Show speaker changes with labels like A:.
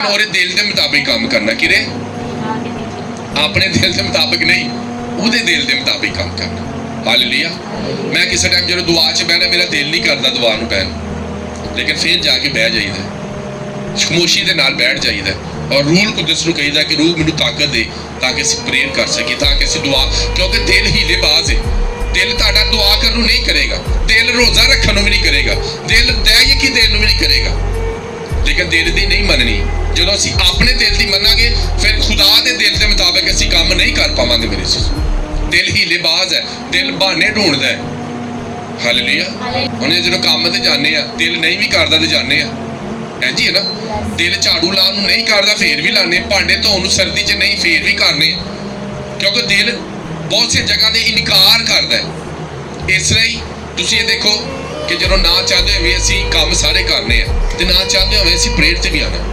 A: और दिल के मुताबिक काम करना कि अपने दिल के मुताबिक नहीं, उहदे दिल के मुताबिक काम करना। हालेलुया। मैं किसी टाइम जो दुआ च बहना मेरा दिल नहीं करता दुआ नूं बहन, लेकिन फिर जाके बह जाइदा, खामोशी दे नाल बैठ जाइदा और रूह कुदस नूं कहीदा कि रूह मैनूं ताकत दे ताकि असीं प्रेयर कर सकीए, ताकि असीं दुआ, क्योंकि दिल हीलेबाज है। दिल तुहाडा दुआ करन नूं नहीं करेगा, दिल रोज़ा रखण नूं भी नहीं करेगा, दिल दै यकी देण नूं भी नहीं करेगा, लेकिन दिल दी नहीं मननी। जो असीं अपने दिल की मनांगे फिर खुदा के दिल के मुताबिक असीं काम नहीं कर पावांगे। मेरे दिल हीलेबाज है, दिल बहाने ढूंढता है। हालेलुया। हुण जो काम ते जाने आ दिल नहीं भी करदा ते जाने आ, है जी, है ना। दिल झाड़ू लाउण नूं नहीं करदा फिर भी लाने, भांडे धोण नूं सर्दी च नहीं फिर भी करने, क्योंकि दिल बहुत सी जगह ते इनकार करदा है। इसलिए तुसीं ये देखो कि जो ना चाहते हुए असीं काम सारे करने आ ते ना चाहते हुए असीं प्रेयर ते भी आना।